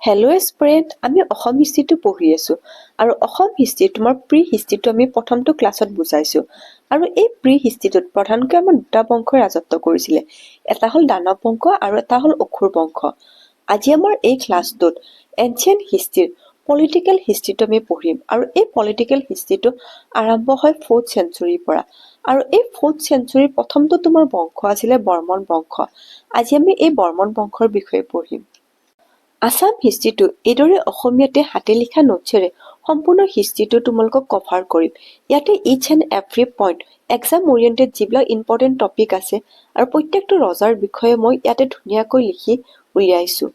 Hello' spread, আমি অসম হিষ্ট্ৰীটো পঢ়ি আছো আৰু অসম হিষ্ট্ৰী তোমাৰ প্ৰি হিষ্ট্ৰীটো আমি প্ৰথমটো ক্লাছত বুজাইছো আৰু এই প্ৰি হিষ্ট্ৰীটোত প্ৰধানকৈ আমাৰ দুটা বংশই ৰাজত্ব কৰিছিলে। এটা হ'ল দানৱ বংশ আৰু এটা হ'ল অসুৰ বংশ। আজি আমাৰ এই ক্লাছটোত এনচিয়েণ্ট হিষ্ট্ৰীৰ পলিটিকেল হিষ্ট্ৰীটো আমি পঢ়িম আৰু এই পলিটিকেল হিষ্ট্ৰীটো আৰম্ভ হয় 4th চেঞ্চুৰীৰ পৰা আৰু এই 4th চেঞ্চুৰীৰ প্ৰথমটো তোমাৰ বংশ আছিলে বৰ্মন বংশ। আজি আমি এই বৰ্মন বংশৰ বিষয়ে পঢ়িম। আছাম হিষ্ট্ৰীটো এইদৰে অসমীয়াতে হাতে লিখা নোটছেৰে সম্পূৰ্ণ হিষ্ট্ৰীটো তোমালোকক কভাৰ কৰিম। ইয়াতে each and every point exam oriented যিবিলাক ইম্পৰ্টেণ্ট টপিক আছে আৰু প্ৰত্যেকটো ৰজাৰ বিষয়ে মই ইয়াতে ধুনীয়াকৈ লিখি উলিয়াইছো।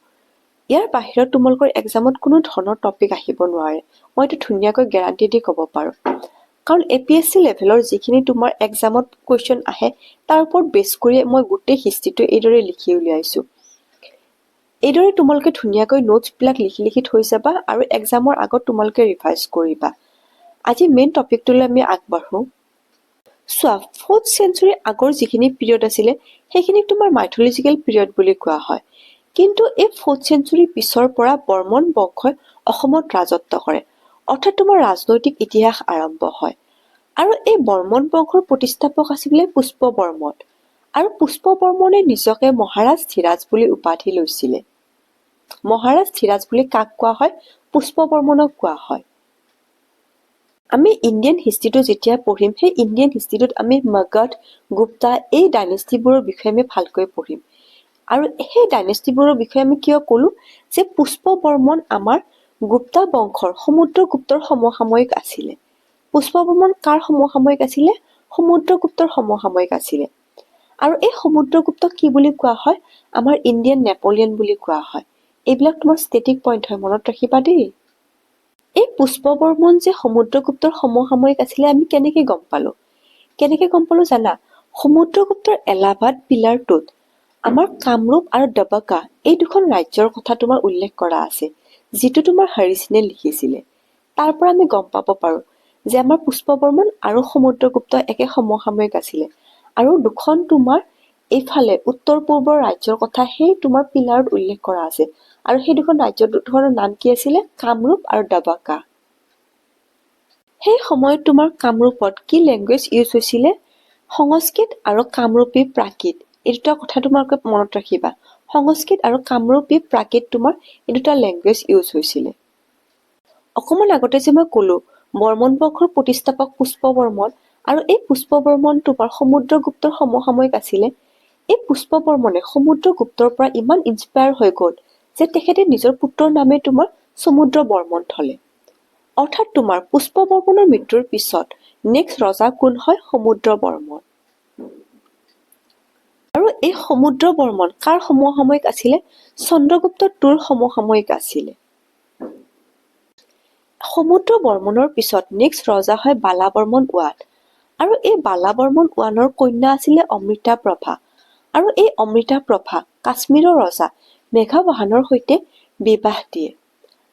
ইয়াৰ বাহিৰত তোমালোকৰ এক্সামত কোনো ধৰণৰ টপিক আহিব নোৱাৰে, মই এইটো ধুনীয়াকৈ গেৰাণ্টি দি ক'ব পাৰোঁ। কাৰণ APSC লেভেলৰ যিখিনি তোমাৰ এক্সামত কুৱেশ্যন আহে তাৰ ওপৰত বেছ কৰি মই গোটেই হিষ্ট্ৰীটো এইদৰে লিখি উলিয়াইছো। এইদৰে তোমালোকে ধুনীয়াকৈ নোটছবিলাক লিখি থৈ যাবা আৰু এক্সামৰ আগত তোমালোকে ৰিভাইজ কৰিবা। আজি মেইন টপিকটোলৈ আমি আগবাঢ়ো। চোৱা, 4th চেঞ্চুৰীৰ আগৰ যিখিনি পিৰিয়ড আছিলে সেইখিনিক তোমাৰ মাইথলজিকেল পিৰিয়ড বুলি কোৱা হয়। কিন্তু এই 4th চেঞ্চুৰীৰ পিছৰ পৰা বৰ্মন বংশই অসমত ৰাজত্ব কৰে, অৰ্থাৎ তোমাৰ ৰাজনৈতিক ইতিহাস আৰম্ভ হয়। আৰু এই বৰ্মন বংশৰ প্ৰতিষ্ঠাপক আছিলে পুষ্প বৰ্মন আৰু পুষ্প বৰ্মনে নিজকে মহাৰাজ ধীৰাজ বুলি উপাধি লৈছিলে। মহাৰাজ ধীৰাজ বুলি কাক কোৱা হয়? পুষ্প বৰ্মনক কোৱা হয়। আমি ইণ্ডিয়ান হিষ্ট্ৰীটো যেতিয়া পঢ়িম সেই ইণ্ডিয়ান হিষ্ট্ৰীটোত আমি মগধ, গুপ্তা এই ডাইনেষ্টিবোৰৰ বিষয়ে আমি ভালকৈ পঢ়িম। আৰু সেই ডাইনেষ্টিবোৰৰ বিষয়ে আমি কিয় ক'লো যে পুষ্প বৰ্মন আমাৰ গুপ্তা বংশৰ সমুদ্ৰগুপ্তৰ সমসাময়িক আছিলে। পুষ্প বৰ্মন কাৰ সমসাময়িক আছিলে? সমুদ্ৰগুপ্তৰ সমসাময়িক আছিলে। আৰু এই সমুদ্ৰগুপ্তক কি বুলি কোৱা হয়? আমাৰ ইণ্ডিয়ান নেপলিয়ন বুলি কোৱা হয়। এইবিলাক তোমাৰ ষ্টেটিক পইণ্ট হয়, মনত ৰাখিবা দেই। এই পুষ্প বৰ্মন যে সমুদ্ৰগুপ্তৰ সমসাময়িক আছিলে আমি কেনেকে গম পালো জানা? সমুদ্ৰগুপ্তৰ এলাহাবাদ পিলাৰটোত আমাৰ কামৰূপ আৰু দবকা এই দুখন ৰাজ্যৰ কথা তোমাৰ উল্লেখ কৰা আছে, যিটো তোমাৰ হৰিশ্বিনে লিখিছিলে। তাৰ পৰা আমি গম পাব পাৰো যে আমাৰ পুষ্প বৰ্মন আৰু সমুদ্ৰগুপ্ত একে সমসাময়িক আছিলে আৰু দুখন তোমাৰ এইফালে উত্তৰ পূৰ্বৰ ৰাজ্যৰ কথা সেই তোমাৰ পিলাৰত উল্লেখ কৰা আছে আৰু সেই দুখন ৰাজ্যৰ দুখনৰ নাম কি আছিলে? কামৰূপ আৰু দবকা। সেই সময়ত তোমাৰ কামৰূপত কি লেংগুৱেজ ইউজ হৈছিলে? সংস্কৃত আৰু কামৰূপী প্ৰাকৃত। এই দুটা কথা তোমালোকে মনত ৰাখিবা। সংস্কৃত আৰু কামৰূপী প্ৰাকৃত তোমাৰ এই দুটা লেংগুৱেজ ইউজ হৈছিলে। অকমান আগতে যে মই ক'লো বৰ্মন বংশৰ প্ৰতিষ্ঠাপক পুষ্প বৰ্মন আৰু এই পুষ্প বৰ্মন তোমাৰ সমুদ্ৰগুপ্তৰ সমসাময়িক আছিলে। এই পুষ্প বৰ্মনে সমুদ্ৰগুপ্তৰ পৰা ইমান ইন্সপায়াৰ হৈ গ'ল যে তেখেতে নিজৰ পুত্ৰৰ নামে তোমাৰ সমুদ্ৰ বৰ্মন থলে। অৰ্থাৎ তোমাৰ পুষ্প বৰ্মনৰ মৃত্যুৰ পিছত নেক্সট ৰজা কোন হয়? সমুদ্ৰ বৰ্মন। আৰু এই সমুদ্ৰ বৰ্মন কাৰ সমসাময়িক আছিলে? চন্দ্ৰগুপ্ত টোৰ সমসাময়িক আছিলে। সমুদ্ৰ বৰ্মনৰ পিছত নেক্সট ৰজা হয় বালা বৰ্মন ওৱান আৰু এই বালা বৰ্মন ওৱানৰ কন্যা আছিলে অমৃতা প্ৰভা আৰু এই অমৃতা প্ৰভা কাশ্মীৰৰ ৰজা মেঘাবাহানৰ সৈতে বিবাহ দিয়ে।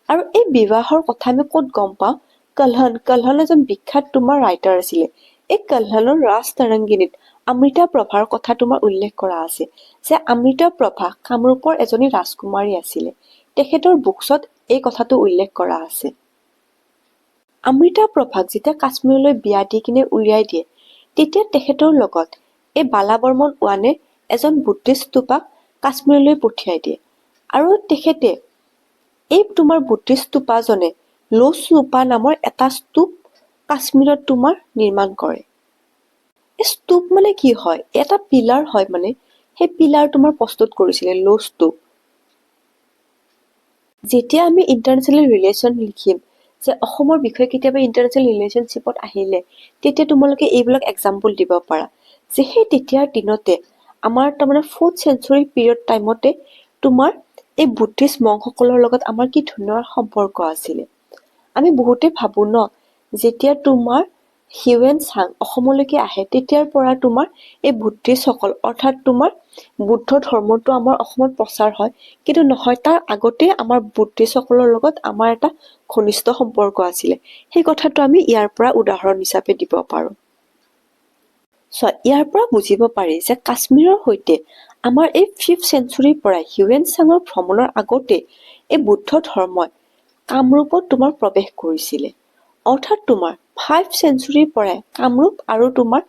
আৰু এই বিবাহৰ কথা আমি ক'ত গম পাওঁ? কলহন এজন বিখ্যাত তোমাৰ ৰাইটাৰ আছিলে। এই কলহনৰ ৰাজ তৰংগিনীত অমৃতা প্ৰভাৰ কথা তোমাৰ উল্লেখ কৰা আছে যে অমৃতা প্ৰভা কামৰূপৰ এজনী ৰাজকুমাৰী আছিলে। তেখেতৰ বুকছত এই কথাটো উল্লেখ কৰা আছে। অমৃতা প্ৰভাক যেতিয়া কাশ্মীৰলৈ বিয়া দি কিনে উলিয়াই দিয়ে তেতিয়া তেখেতৰ লগত এই বালা বৰ্মন ওৱানে এজন বুদ্ধিষ্ট স্তূপাক কাশ্মীৰলৈ পঠিয়াই দিয়ে আৰু তেখেতে এই তোমাৰ বুদ্ধিষ্ট স্তূপাজনে লো স্তূপা নামৰ এটা স্তূপ কাশ্মীৰত তোমাৰ নিৰ্মাণ কৰে। এই স্তূপ মানে কি হয়? এটা পিলাৰ হয়, মানে সেই পিলাৰ তোমাৰ প্ৰস্তুত কৰিছিলে লো স্তূপ। যেতিয়া আমি ইণ্টাৰনেশ্যনেল ৰিলেশ্যন লিখিম যে অসমৰ বিষয়ে কেতিয়াবা ইণ্টাৰনেশ্যনেল ৰিলেশ্যনশ্বিপত আহিলে তেতিয়া তোমালোকে এইবিলাক এক্সাম্পল দিব পাৰা যে সেই তেতিয়াৰ দিনতে আমাৰ তাৰমানে 4th চেঞ্চুৰী পিৰিয়ড টাইমতে তোমাৰ এই বুদ্ধিষ্ট মংসকলৰ লগত আমাৰ কি ধুনীয়া সম্পৰ্ক আছিলে। আমি বহুতে ভাবো ন যেতিয়া তোমাৰ হিউৱেন চাং অসমলৈকে আহে তেতিয়াৰ পৰা তোমাৰ এই বুদ্ধিষ্টসকল অৰ্থাৎ তোমাৰ বুদ্ধ ধৰ্মটো আমাৰ অসমত প্ৰচাৰ হয়, কিন্তু নহয়, তাৰ আগতে আমাৰ বুদ্ধিষ্টসকলৰ লগত আমাৰ এটা ঘনিষ্ঠ সম্পৰ্ক আছিলে। সেই কথাটো আমি ইয়াৰ পৰা উদাহৰণ হিচাপে দিব পাৰো। ইয়াৰ পৰা বুজিব পাৰি যে কাশ্মীৰৰ সৈতে আমাৰ এই 5th চেঞ্চুৰীৰ পৰা হিউৱেন চাঙৰ ভ্ৰমণৰ আগতে এই বুদ্ধ ধৰ্মই কামৰূপত তোমাৰ প্ৰৱেশ কৰিছিলে। অৰ্থাৎ তোমাৰ 5 চেঞ্চুৰীৰ পৰাই কামৰূপ আৰু তোমাৰ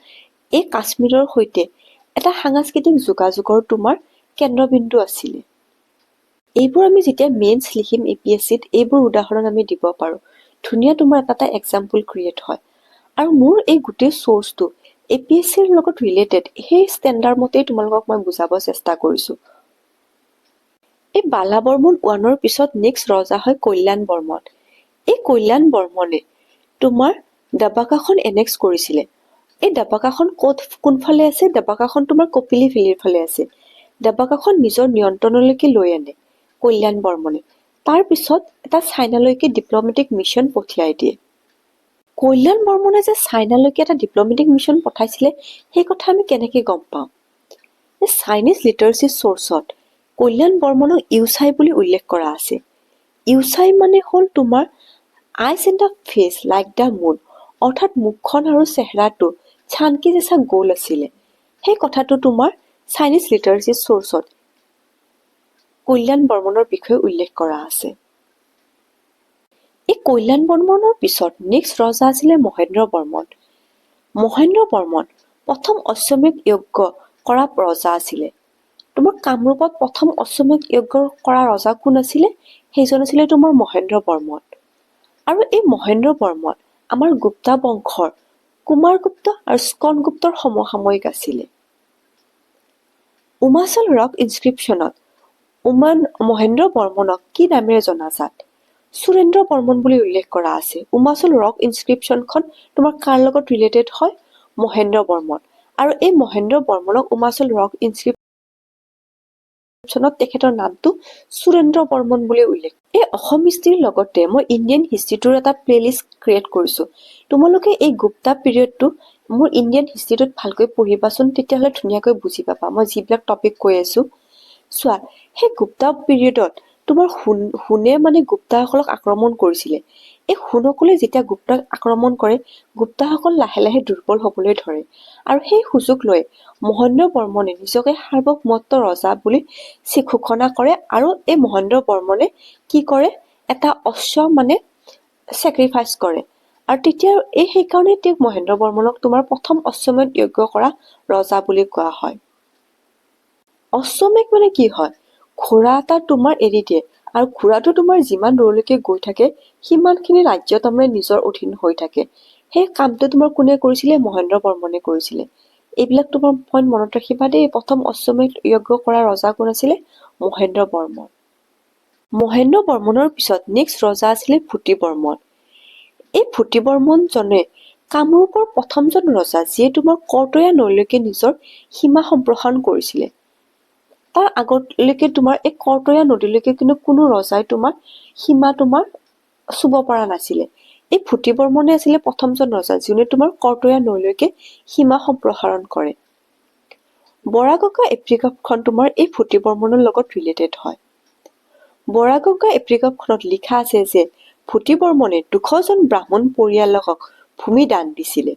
এই কাশ্মীৰৰ সৈতে এটা সাংস্কৃতিক যোগাযোগৰ তোমাৰ কেন্দ্ৰবিন্দু আছিলে। এইবোৰ আমি যেতিয়া মেইনছ লিখিম APSCত এইবোৰ উদাহৰণ আমি দিব পাৰোঁ। ধুনীয়া তোমাৰ এটা এক্সাম্পল ক্ৰিয়েট হয়। আৰু মোৰ এই গোটেই চ'ৰ্চটো APSCৰ লগত ৰিলেটেড, সেই ষ্টেণ্ডাৰ্ড মতেই তোমালোকক মই বুজাব চেষ্টা কৰিছোঁ। এই বালা বৰ্মন 1ৰ পিছত নেক্সট ৰজা হয় কল্যাণ বৰ্মন। এই কল্যাণ বৰ্মনে তোমাৰ দাবাকাখন এনেক্স কৰিছিলে। এই দাবাকাখন কোনফালে আছে? দাবাকাখন তোমাৰ কপিলী ভেলীৰ ফালে আছে। দাবাকাখন নিজৰ নিয়ন্ত্ৰণলৈকে লৈ আনে কল্যাণ বৰ্মনে। তাৰ পিছত এটা চাইনালৈকে ডিপ্ল'মেটিক মিছন পঠিয়াই দিয়ে। কল্যাণ বৰ্মনে যে চাইনালৈকে এটা ডিপ্ল'মেটিক মিছন পঠাইছিলে, সেই কথা আমি কেনেকে গম পাওঁ? চাইনিজ লিটাৰেচি চ'ৰ্চত কল্যাণ বৰ্মনক ইউচাই বুলি উল্লেখ কৰা আছে। ইউচাই মানে হ'ল তোমাৰ eyes in the face like the moon, অৰ্থাৎ মুখখন আৰু চেহেৰাটো চানকি জেচা গ'ল আছিলে। সেই কথাটো তোমাৰ চাইনিজ লিটাৰেচি চ'ৰ্চত কল্যাণ বৰ্মনৰ বিষয়ে উল্লেখ কৰা আছে। এই কল্যাণ বৰ্মনৰ পিছত নেক্সট ৰজা আছিলে মহেন্দ্ৰ বৰ্মন। মহেন্দ্ৰ বৰ্মন প্ৰথম অশ্বমেধ যজ্ঞ কৰা ৰজা আছিলে। তোমাৰ কামৰূপত প্ৰথম অশ্বমেধ যজ্ঞ কৰা ৰজা কোন আছিলে? সেইজন আছিলে তোমাৰ মহেন্দ্ৰ বৰ্মন। আৰু এই মহেন্দ্ৰ বৰ্মন আমাৰ গুপ্তা বংশৰ কুমাৰগুপ্ত আৰু স্কন্দগুপ্তৰ সমসাময়িক আছিলে। উমাচল ৰক ইনস্ক্ৰিপশ্যনত মহেন্দ্ৰ বৰ্মনক কি নামেৰে জনাজাত? সুৰেন্দ্ৰ বৰ্মন বুলি উল্লেখ কৰা আছে। উমাচল ৰক ইনস্ক্ৰিপশ্যনখন তোমাৰ কাৰ লগত ৰিলেটেড হয়? মহেন্দ্ৰ বৰ্মন। আৰু এই মহেন্দ্ৰ বৰ্মনক উমাচল ৰক ইনস্ক্ৰিপশ্যনত তেখেতৰ নামটো সুৰেন্দ্ৰ বৰ্মন বুলি উল্লেখ। এই অসম হিষ্ট্ৰীৰ লগতে মই ইণ্ডিয়ান হিষ্ট্ৰীটোৰ এটা প্লেলিষ্ট ক্ৰিয়েট কৰিছোঁ। তোমালোকে এই গুপ্তা পিৰিয়ডটো মোৰ ইণ্ডিয়ান হিষ্ট্ৰীটোত ভালকৈ পঢ়িবাচোন, তেতিয়াহ'লে ধুনীয়াকৈ বুজি পাবা মই যিবিলাক টপিক কৈ আছোঁ। চোৱা, সেই গুপ্তা পিৰিয়ডত তোমাৰ হুনে মানে গুপ্তাসকলক আক্ৰমণ কৰিছিলে। এই হুনসকলে যেতিয়া গুপ্তাক আক্ৰমণ কৰে, গুপ্তাসকল লাহে লাহে দুৰ্বল হ'বলৈ ধৰে। আৰু সেই সুযোগ লৈ মহেন্দ্ৰ বৰ্মনে নিজকে সাৰ্বভৌমত্ব ৰজা বুলি ঘোষণা কৰে। আৰু এই মহেন্দ্ৰ বৰ্মনে কি কৰে? এটা অশ্ব মানে চেক্ৰিফাইচ কৰে। আৰু তেতিয়া সেইকাৰণে তেওঁক মহেন্দ্ৰ বৰ্মনক তোমাৰ প্ৰথম অশ্বমেধ যজ্ঞ কৰা ৰজা বুলি কোৱা হয়। অশ্বমেধ মানে কি হয়? ঘোঁৰা এটা তোমাৰ এৰি দিয়ে, আৰু ঘোঁৰাটো তোমাৰ যিমান দূৰলৈকে গৈ থাকে সিমানখিনি ৰাজ্য তাৰমানে নিজৰ অধীন হৈ থাকে। সেই কামটো তোমাৰ কোনে কৰিছিলে? মহেন্দ্ৰ বৰ্মনে কৰিছিলে। এইবিলাক তোমাৰ পইণ্ট মনত ৰাখিবা দেই। প্ৰথম অশ্বমেধ যজ্ঞ কৰা ৰজা কোন আছিলে? মহেন্দ্ৰ বৰ্মন। মহেন্দ্ৰ বৰ্মনৰ পিছত নেক্সট ৰজা আছিলে ভূতি বৰ্মন। এই ভূতি বৰ্মনজনে কামৰূপৰ প্ৰথমজন ৰজা, যিয়ে তোমাৰ কৰ্তয়া নৈলৈকে নিজৰ সীমা সম্প্ৰসাৰণ কৰিছিলে। তাৰ আগলৈকে তোমাৰ এই কৰ্তয়া নদীলৈকে কিন্তু কোনো ৰজাই তোমাৰ সীমা তোমাৰ চুব পৰা নাছিলে। এই ভূতি বৰ্মনে আছিলে প্ৰথমজন ৰজা, যোনে তোমাৰ কৰ্তয়া নৈলৈকে সীমা সম্প্ৰসাৰণ কৰে। বৰাগঙ্গা এপ্ৰিকপখন তোমাৰ এই ভূতি বৰ্মনৰ লগত ৰিলেটেড হয়। বৰাগঙ্গা এপ্ৰিকপখনত লিখা আছে যে ভূতি বৰ্মনে 200 জন ব্ৰাহ্মণ পৰিয়ালক ভূমি দান দিছিলে।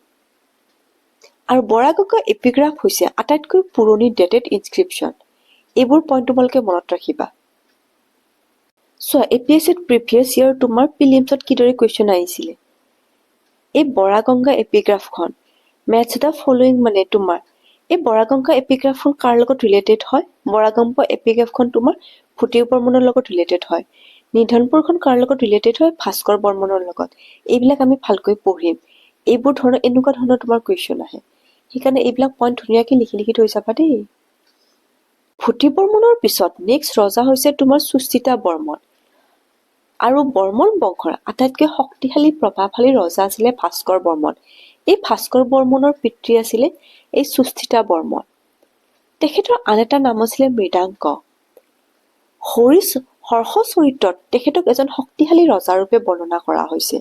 আৰু বৰাগঙ্গা এপিগ্ৰাফ হৈছে আটাইতকৈ পুৰণি ডেটেড ইনস্ক্ৰিপশ্যন। এইবোৰ পইণ্ট তোমালোকে মনত ৰাখিবা। চোৱা, APSCত প্ৰিভিয়াছ ইয়াৰ তোমাৰ প্ৰিলিমছত কিদৰে কুৱেশ্যন আহিছিলে। এই বৰাগঙ্গা এপিগ্ৰাফখন মেটচ দ্য ফলোয়িং মানে তোমাৰ এই বৰাগঙ্গা এপিগ্ৰাফখন কাৰ লগত ৰিলেটেড হয়? বৰাগঙ্গা এপিগ্ৰাফখন তোমাৰ ভূতি বৰ্মনৰ লগত ৰিলেটেড হয়। নিধনপুৰখন কাৰ লগত ৰিলেটেড হয়? ভাস্কৰ বৰ্মনৰ লগত। এইবিলাক আমি ভালকৈ পঢ়িম। এইবোৰ ধৰণৰ এনেকুৱা ধৰণৰ তোমাৰ কুৱেশ্যন আহে। সেইকাৰণে এইবিলাক পইণ্ট ধুনীয়াকৈ লিখি লিখি থৈ যাবা দেই। ভূতি বৰ্মনৰ পিছত নেক্সট ৰজা হৈছে তোমাৰ সুস্থিতা বৰ্মন। আৰু বৰ্মন বংশৰ আটাইতকৈ শক্তিশালী প্ৰভাৱশালী ৰজা আছিলে ভাস্কৰ বৰ্মন। এই ভাস্কৰ বৰ্মনৰ পিতৃ আছিলে এই সুস্থিতা বৰ্মন। তেখেতৰ আন এটা নাম আছিলে মৃদাংক। হৰ্ষ চৰিত্ৰত তেখেতক এজন শক্তিশালী ৰজাৰূপে বৰ্ণনা কৰা হৈছে।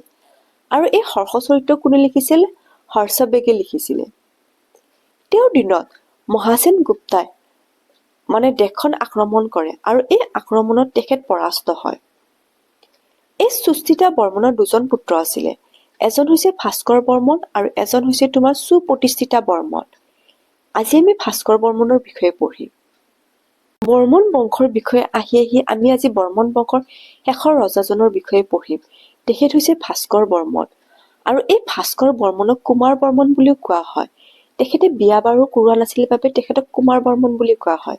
আৰু এই হৰ্ষ চৰিত্ৰ কোনে লিখিছিল? হৰ্ষবেগে লিখিছিলে। তেওঁৰ দিনত মহাসেন গুপ্তাই মানে দেশখন আক্ৰমণ কৰে, আৰু এই আক্ৰমণত তেখেত পৰাস্ত হয়। এই সুস্থিতা বৰ্মনৰ দুজন পুত্ৰ আছিলে। এজন হৈছে ভাস্কৰ বৰ্মন আৰু এজন হৈছে তোমাৰ সুপ্ৰতিষ্ঠিতা বৰ্মন। আজি আমি ভাস্কৰ বৰ্মনৰ বিষয়ে পঢ়িম। বৰ্মন বংশৰ বিষয়ে আহি আমি আজি বৰ্মন বংশৰ শেষৰ ৰজাজনৰ বিষয়ে পঢ়িম। তেখেত হৈছে ভাস্কৰ বৰ্মন। আৰু এই ভাস্কৰ বৰ্মনক কুমাৰ বৰ্মন বুলিও কোৱা হয়। তেখেতে বিয়া বাৰু কৰোৱা নাছিল বাবে তেখেতক কুমাৰ বৰ্মন বুলি কোৱা হয়।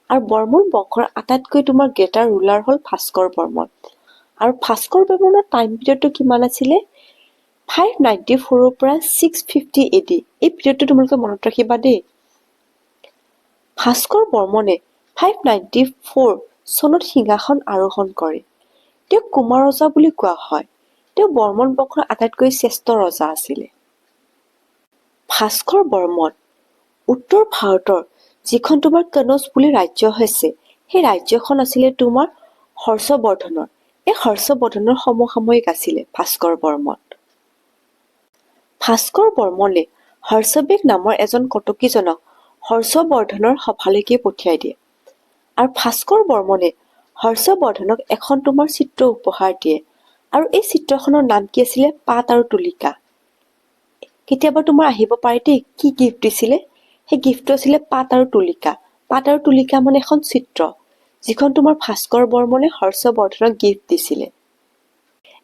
আৰু বৰ্মন বংশৰ আটাইতকৈ তোমাৰ গ্ৰেটাৰ ৰুলাৰ হ'ল ভাস্কৰ বৰ্মন। আৰু ভাস্কৰ বৰ্মনৰ টাইম পিৰিয়ডটো কিমান আছিলে? 594 পৰা 650 AD। এই পিৰিয়ডটো তোমালোকে মনত ৰাখিবা দেই। ভাস্কৰ বৰ্মনে 594 চনত সিংহাসন আৰোহণ কৰে। তেওঁক কুমাৰ ৰজা বুলি কোৱা হয়। তেওঁ বৰ্মন বংশৰ আটাইতকৈ শ্ৰেষ্ঠ ৰজা আছিলে। ভাস্কৰ বৰ্মন উত্তৰ ভাৰতৰ যিখন তোমাৰ কনৌজ বুলি ৰাজ্য হৈছে, সেই ৰাজ্যখন আছিলে তোমাৰ হৰ্ষবৰ্ধনৰ। এই হৰ্ষবৰ্ধনৰ সমসাময়িক আছিলে ভাস্কৰ বৰ্মন। ভাস্কৰ বৰ্মনে হৰ্ষবেগ নামৰ এজন কটকীজনক হৰ্ষবৰ্ধনৰ সভালৈকে পঠিয়াই দিয়ে। আৰু ভাস্কৰ বৰ্মনে হৰ্ষবৰ্ধনক এখন তোমাৰ চিত্ৰ উপহাৰ দিয়ে। আৰু এই চিত্ৰখনৰ নাম কি আছিলে? পাত আৰু তুলিকা। কেতিয়াবা তোমাৰ আহিব পাৰে দেই, কি গিফ্ট দিছিলে? সেই গিফ্টটো আছিলে পাত আৰু তুলিকা। পাত আৰু তুলিকা মানে এখন চিত্ৰ, যিখন তোমাৰ ভাস্কৰ বৰ্মনে হৰ্ষবৰ্ধনক গিফ্ট দিছিলে।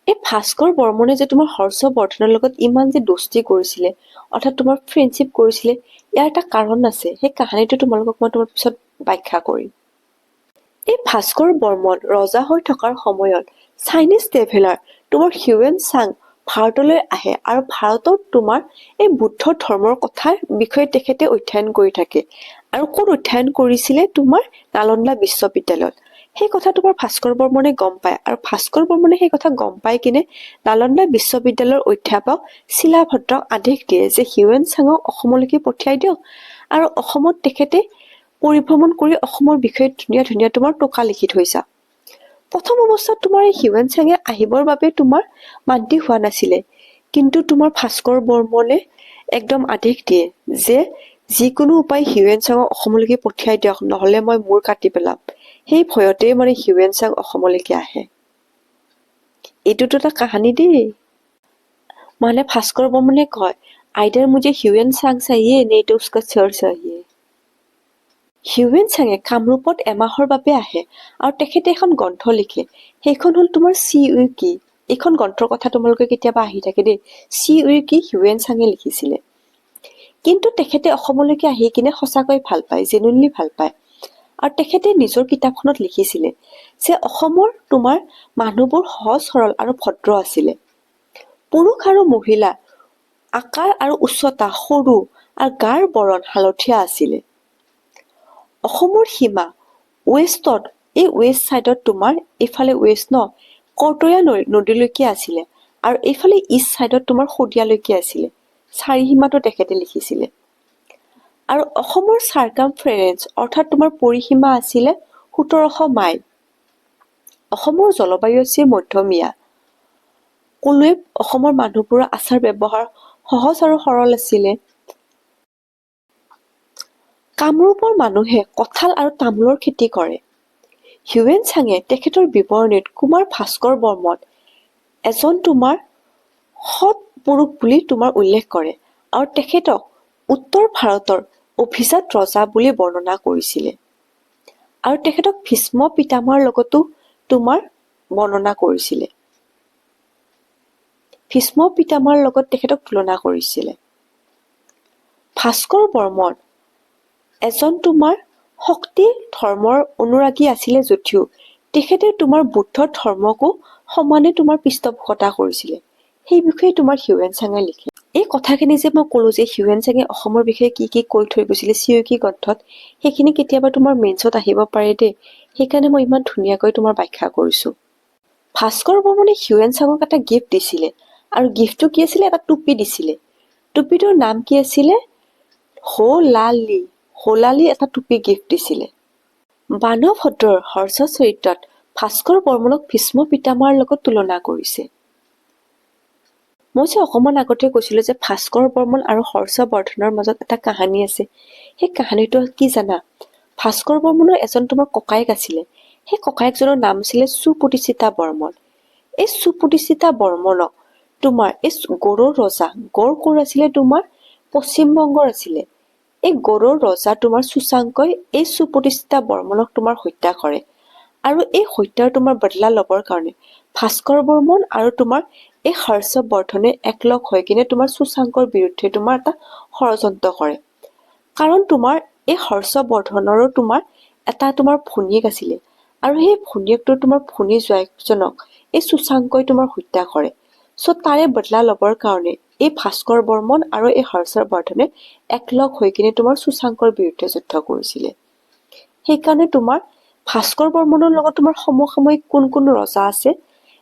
এই ভাস্কৰ বৰ্মনে যে তোমাৰ হৰ্ষবৰ্ধনৰ লগত ইমান যে দোস্তি কৰিছিলে, অৰ্থাৎ তোমাৰ ফ্ৰেণ্ডশ্বিপ কৰিছিলে, ইয়াৰ এটা কাৰণ আছে। সেই কাহিনীটো তোমালোকক মই তোমাৰ পিছত ব্যাখ্যা কৰিম। এই ভাস্কৰ বৰ্মন ৰজা হৈ থকাৰ সময়ত চাইনিজ ট্ৰেভেলাৰ তোমাৰ হিউৱেন চাং ভাৰতলৈ আহে। আৰু ভাৰতত তোমাৰ এই বুদ্ধ ধৰ্মৰ কথাৰ বিষয়ে তেখেতে অধ্যয়ন কৰি থাকে। আৰু ক'ত অধ্যয়ন কৰিছিলে? তোমাৰ নালন্দা বিশ্ববিদ্যালয়ত। সেই কথা তোমাৰ ভাস্কৰ বৰ্মনে গম পায়। আৰু ভাস্কৰ বৰ্মনে সেই কথা গম পাই কিনে নালন্দা বিশ্ববিদ্যালয়ৰ অধ্যাপক শিলাভদ্ৰক আদেশ দিয়ে যে হিউৱেন চাঙক অসমলৈকে পঠিয়াই দিয়ক। আৰু অসমত তেখেতে পৰিভ্ৰমণ কৰি অসমৰ বিষয়ে ধুনীয়া ধুনীয়া তোমাৰ টোকা লিখি থৈ যাওক। প্ৰথম অৱস্থাত তোমাৰ এই হিউৱেন চাঙে আহিবৰ বাবে তোমাৰ মান্তি হোৱা নাছিলে। কিন্তু তোমাৰ ভাস্কৰ বৰ্মনে একদম আদেশ দিয়ে যে যিকোনো উপায় হিউৱেন চাঙক অসমলৈকে পঠিয়াই দিয়ক, নহলে মই মূৰ কাটি পেলাম। সেই ভয়তেই মানে হিউৱেন চাং অসমলৈকে আহে। এইটোতো এটা কাহিনী দেই। মানে ভাস্কৰ বৰ্মনে কয়, আইদাৰ মুझे হিউৱেন চাং চাহিয়ে নেহি তো উছকা সৰ চাহিয়ে। হিউৱেন চাঙে কামৰূপত এমাহৰ বাবে আহে। আৰু তেখেতে এখন গ্ৰন্থ লিখে। সেইখন হ'ল তোমাৰ চি উই কি। এইখন গ্ৰন্থৰ কথা তোমালোকে কেতিয়াবা আহি থাকে দেই। চি উই কি হিউৱেন চাঙে লিখিছিলে। কিন্তু তেখেতে অসমলৈকে আহি কিনে সঁচাকৈ ভাল পায়, জেনুইনলি ভাল পায়। আৰু তেখেতে নিজৰ কিতাপখনত লিখিছিলে যে অসমৰ তোমাৰ মানুহবোৰ সহজ সৰল আৰু ভদ্ৰ আছিলে। পুৰুষ আৰু মহিলা আকাৰ আৰু উচ্চতা সৰু আৰু গাৰ বৰণ হালধীয়া আছিলে। অসমৰ সীমা ৱেষ্টত, এই ৱেষ্ট চাইডত তোমাৰ এইফালে ৱেষ্ট ন, কৰ্তয়া নদীলৈকে আছিলে। আৰু এইফালে ইষ্ট চাইডত তোমাৰ শদিয়ালৈকে আছিলে। চাৰি সীমাটো তেখেতে লিখিছিলে। আৰু অসমৰ চাৰ্কামফেৰেঞ্চ অৰ্থাৎ তোমাৰ পৰিসীমা আছিলে 1700 মাইল। অসমৰ জলবায়ু আছিল মধ্যমীয়া। ক'লোৱে অসমৰ মানুহবোৰৰ আচাৰ ব্যৱহাৰ সহজ আৰু সৰল আছিলে। কামৰূপৰ মানুহে কঁঠাল আৰু তামোলৰ খেতি কৰে। হিউৱেন চাঙে তেখেতৰ বিৱৰণীত কুমাৰ ভাস্কৰ বৰ্মন এজন তোমাৰ সৎ পুৰুষ বুলি তোমাৰ উল্লেখ কৰে। আৰু তেখেতক উত্তৰ ভাৰতৰ অভিজাত ৰজা বুলি বৰ্ণনা কৰিছিলে। আৰু তেখেতক ভীষ্ম পিতামহৰ লগতো তোমাৰ বৰ্ণনা কৰিছিলে। ভীষ্ম পিতামহৰ লগত তেখেতক তুলনা কৰিছিলে। ভাস্কৰ বৰ্মন এজন তোমাৰ শক্তি ধৰ্মৰ অনুৰাগী আছিলে যদিও তেখেতে তোমাৰ বুদ্ধ ধৰ্মকো সমানে তোমাৰ পৃষ্ঠপোষকতা কৰিছিলে। সেই বিষয়ে তোমাৰ হিউৱেন চাঙে লিখে। এই কথাখিনি যে মই ক'লো যে হিউৱেন চাঙে অসমৰ বিষয়ে কি কি কৈ থৈ গৈছিলে চি উই কি গ্ৰন্থত, সেইখিনি কেতিয়াবা তোমাৰ মেইনছত আহিব পাৰে দেই। সেইকাৰণে মই ইমান ধুনীয়াকৈ তোমাৰ ব্যাখ্যা কৰিছো। ভাস্কৰ বৰ্মনে হিউৱেন চাঙক এটা গিফ্ট দিছিলে। আৰু গিফ্টটো কি আছিলে? এটা টুপি দিছিলে। টুপিটোৰ নাম কি আছিলে? হোলালি। হোলালি এটা টুপি গিফ্ট দিছিলে। বানভদ্ৰৰ হৰ্ষ চৰিত্ৰত ভাস্কৰ বৰ্মনক ভীষ্ম পিতামহৰ লগত তুলনা কৰিছে। মই যে অকমান আগতে কৈছিলো যে ভাস্কৰ বৰ্মন আৰু হৰ্ষবৰ্ধনৰ মাজত এটা কাহিনী আছে। সেই কাহিনীটো কি জানা? ভাস্কৰ বৰ্মনৰ এজন তোমাৰ ককায়েক আছিলে। সেই ককায়েকজনৰ নাম আছিলে সুপ্ৰতিষ্ঠিতা বৰ্মন। এই সুপ্ৰতিষ্ঠিতা বৰ্মনক তোমাৰ এই গড়ৰ ৰজা, গড় ক'ৰ আছিলে? তোমাৰ পশ্চিম বংগৰ আছিলে। এই গৌড়ৰ ৰজা তোমাৰ সুচাংকই এই সুপ্ৰতিষ্ঠিতা বৰ্মনক তোমাৰ হত্যা কৰে আৰু এই হত্যাৰ তোমাৰ বদলা ল'বৰ কাৰণে ভাস্কৰ বৰ্মন আৰু তোমাৰ এই হৰ্ষবৰ্ধনে একলগ হৈ কিনে তোমাৰ সুচাংকৰ বিৰুদ্ধে তোমাৰ এটা ষড়যন্ত্ৰ কৰে। কাৰণ তোমাৰ এই হৰ্ষবৰ্ধনৰো তোমাৰ এটা তোমাৰ ভনীয়েক আছিলে আৰু সেই ভনীয়েকটোৰ তোমাৰ ভনী জোৱাইকজনক এই সুচাংকই তোমাৰ হত্যা কৰে। তাৰে বদলা ল'বৰ কাৰণে এই ভাস্কৰ বৰ্মন আৰু এই হৰ্ষবৰ্ধনে একলগ হৈ কিনে তোমাৰ সুচাংকৰ বিৰুদ্ধে যুদ্ধ কৰিছিলে। সেইকাৰণে তোমাৰ ভাস্কৰ বৰ্মনৰ লগত তোমাৰ সমসাময়িক কোন কোন ৰজা আছে?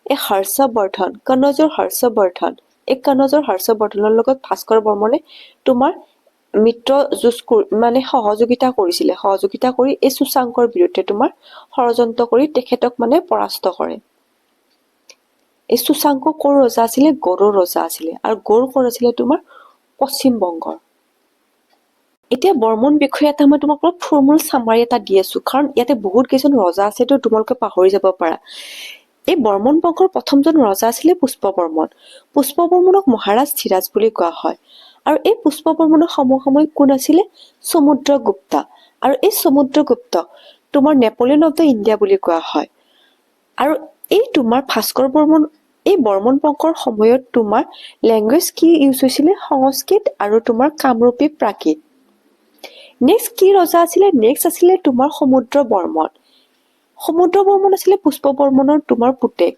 এই হৰ্ষবৰ্ধন, কনৌজৰ হৰ্ষবৰ্ধন, এই কনৌজৰ হৰ্ষবৰ্ধনৰ লগত ভাস্কৰ বৰ্মনে তোমাৰ মিত্ৰ যুঁজ মানে সহযোগিতা কৰিছিলে। সহযোগিতা কৰি এই সুচাংকৰ বিৰুদ্ধে তোমাৰ ষড়যন্ত্ৰ কৰি তেখেতক মানে পৰাস্ত কৰে। এই সুচাংক ক'ৰ ৰজা আছিলে? গৌড়ৰ ৰজা আছিলে আৰু গৌড় ক'ৰ আছিলে? তোমাৰ পশ্চিম বংগৰ। এতিয়া বৰ্মন বিষয়ে এটা মই তোমালোকক থুলমূল চামাৰি এটা দি আছো, কাৰণ ইয়াতে বহুত কেইজন ৰজা আছে তো তোমালোকে পাহৰি যাব পাৰা। এই বৰ্মন বংশৰ প্ৰথমজন ৰজা আছিলে পুষ্প বৰ্মন। পুষ্প বৰ্মনক মহাৰাজ ধীৰাজ বুলি কোৱা হয় আৰু এই পুষ্প বৰ্মনৰ সমসাময়িক কোন আছিলে? সমুদ্ৰগুপ্ত। আৰু এই সমুদ্ৰগুপ্ত তোমাৰ নেপোলিয়ন অফ দ্য ইণ্ডিয়া বুলি কোৱা হয়। আৰু এই তোমাৰ ভাস্কৰ বৰ্মন, এই বৰ্মন বংশৰ সময়ত তোমাৰ লেংগুৱেজ কি ইউজ হৈছিলে? সংস্কৃত আৰু তোমাৰ কামৰূপী প্ৰাকৃত। নেক্সট কি ৰজা আছিলে? নেক্সট আছিলে তোমাৰ সমুদ্ৰ বৰ্মন। সমুদ্ৰ বৰ্মন আছিলে পুষ্প বৰ্মনৰ তোমাৰ পুতেক।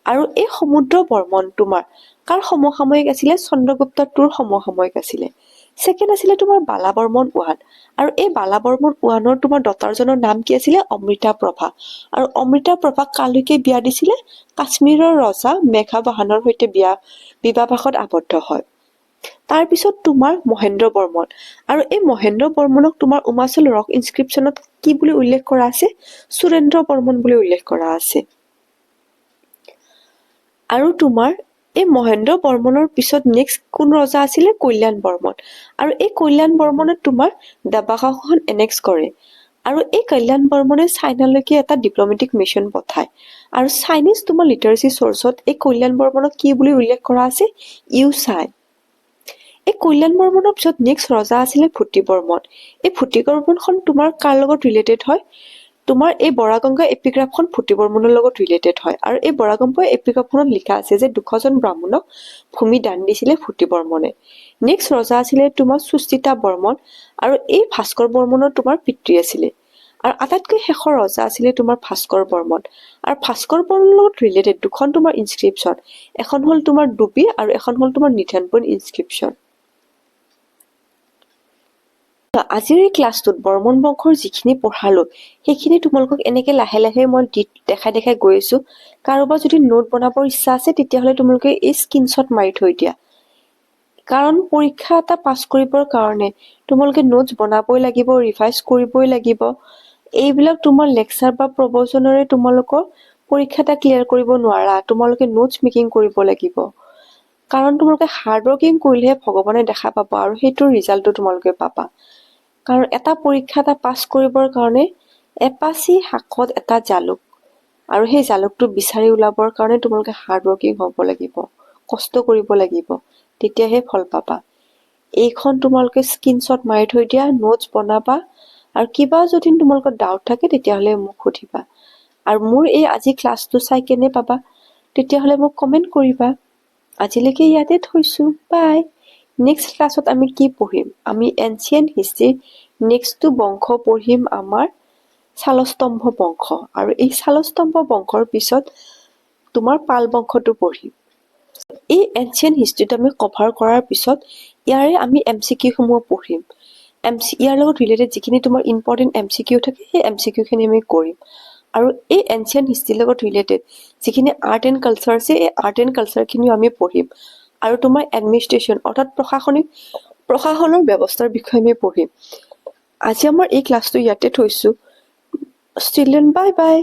আৰু এই সমুদ্ৰ বৰ্মন তোমাৰ কাৰ সমসাময়িক আছিলে? চন্দ্ৰগুপ্ত টোৰ সমসাময়িক আছিলে। ছেকেণ্ড আছিলে তোমাৰ বালা বৰ্মন 1 আৰু এই বালা বৰ্মন 1ৰ তোমাৰ ডটাৰজনৰ নাম কি আছিলে? অমৃতা প্ৰভা। আৰু অমৃতা প্ৰভাক কালৈকে বিয়া দিছিলে? কাশ্মীৰৰ ৰজা মেঘাবাহনৰ সৈতে বিবাহপাশত আবদ্ধ হয়। তাৰ পিছত তোমাৰ মহেন্দ্ৰ বৰ্মন, আৰু এই মহেন্দ্ৰ বৰ্মনক তোমাৰ উমাচল ৰক ইনস্ক্ৰিপশ্যনত কি বুলি উল্লেখ কৰা আছে? সুৰেন্দ্ৰ বৰ্মন বুলি উল্লেখ কৰা আছে। আৰু তোমাৰ এই মহেন্দ্ৰ বৰ্মনৰ পিছত নেক্সট কোন ৰজা আছিলে? কল্যাণ বৰ্মন। আৰু এই কল্যাণ বৰ্মনে তোমাৰ দাবাসাখন এনেক্স কৰে আৰু এই কল্যাণ বৰ্মনে চাইনালৈকে এটা ডিপ্লমেটিক মিছন পঠায়। আৰু চাইনিজ তোমাৰ লিটাৰেচি চৰ্চত এই কল্যাণ বৰ্মনক কি বুলি উল্লেখ কৰা আছে? ইউ চাই। এই কল্যাণ বৰ্মনৰ পিছত নেক্সট ৰজা আছিলে ভূতি বৰ্মন। এই ভূতি বৰ্মনখন তোমাৰ কাৰ লগত ৰিলেটেড হয়? তোমাৰ এই বৰাগংগা এপিগ্ৰাফখন ভূতি বৰ্মনৰ লগত ৰিলেটেড হয়। আৰু এই বৰাগংগা এপিগ্ৰাফখনত লিখা আছে যে 200জন ব্ৰাহ্মণক ভূমি দান দিছিলে ভূতি বৰ্মনে। নেক্সট ৰজা আছিলে তোমাৰ সুস্থিতা বৰ্মন আৰু এই ভাস্কৰ বৰ্মনৰ তোমাৰ পিতৃ আছিলে। আৰু আটাইতকৈ শেষৰ ৰজা আছিলে তোমাৰ ভাস্কৰ বৰ্মন। আৰু ভাস্কৰ বৰ্মনৰ লগত ৰিলেটেড দুখন তোমাৰ ইনস্ক্ৰিপশ্যন, এখন হ'ল তোমাৰ ডুবি আৰু এখন হ'ল তোমাৰ নিধনপুৰ ইনস্ক্ৰিপশ্যন। আজিৰ এই ক্লাছটোত বৰ্মন বংশৰ যিখিনি পঢ়ালো সেইখিনি তোমালোকক এনেকে লাহে লাহে মই দেখাই গৈ আছো। কাৰোবাৰ যদি নোট বনাবৰ ইচ্ছা আছে তেতিয়াহ'লে তোমালোকে এই স্ক্ৰীনশ্বট মাৰি থৈ দিয়া, কাৰণ পৰীক্ষা এটা পাছ কৰিবৰ কাৰণে তোমালোকে নোটছ বনাবই লাগিব, ৰিভাইজ কৰিবই লাগিব। এইবিলাক তোমাৰ লেকচাৰ বা প্ৰবচনেৰে তোমালোকৰ পৰীক্ষা এটা ক্লিয়াৰ কৰিব নোৱাৰা। তোমালোকে নোটছ মেকিং কৰিব লাগিব, কাৰণ তোমালোকে হাৰ্ড ৱৰ্কিং কৰিলেহে ভগৱানে দেখা পাব আৰু সেইটোৰ ৰিজাল্টটো তোমালোকে পাবা। কাৰণ এটা পৰীক্ষা এটা পাছ কৰিবৰ কাৰণে এপাচি শাকত এটা জালুক, আৰু সেই জালুকটো বিচাৰি ওলাবৰ কাৰণে তোমালোকে হাৰ্ড ৱৰ্কিং হ'ব লাগিব, কষ্ট কৰিব লাগিব, তেতিয়াহে ফল পাবা। এইখন তোমালোকে স্ক্ৰীনশ্বট মাৰি থৈ দিয়া, নোটছ বনাবা, আৰু কিবা যদি তোমালোকৰ ডাউট থাকে তেতিয়াহ'লে মোক সুধিবা। আৰু মোৰ এই আজি ক্লাছটো চাই কেনে পাবা তেতিয়াহ'লে মোক কমেণ্ট কৰিবা। আজিলৈকে ইয়াতে থৈছো, বাই। নেক্সট ক্লাছত আমি কি পঢ়িম? আমি এনচিয়েণ্ট হিষ্ট্ৰীৰ নেক্সটটো বংশ পঢ়িম আমাৰ শালস্তম্ভ বংশ, আৰু এই শালস্তম্ভ বংশৰ পিছত তোমাৰ পাল বংশটো পঢ়িম। এই এনচিয়েণ্ট হিষ্ট্ৰীটো আমি কভাৰ কৰাৰ পিছত ইয়াৰে আমি MCQ সমূহ পঢ়িম। ইয়াৰ লগত ৰিলেটেড যিখিনি তোমাৰ ইম্পৰ্টেণ্ট MCQ থাকে সেই MCQ খিনি আমি কৰিম। আৰু এই এনচিয়েণ্ট হিষ্ট্ৰীৰ লগত ৰিলেটেড যিখিনি আৰ্ট এণ্ড কালচাৰ আছে এই আৰ্ট এণ্ড কালচাৰখিনিও আমি পঢ়িম। আৰু তোমাৰ এডমিনিষ্ট্ৰেশ্যন অৰ্থাৎ প্ৰশাসনৰ ব্যৱস্থাৰ বিষয়ে আমি পঢ়িম। আজি আমাৰ এই ক্লাছটো ইয়াতে থৈছো। Student, bye bye.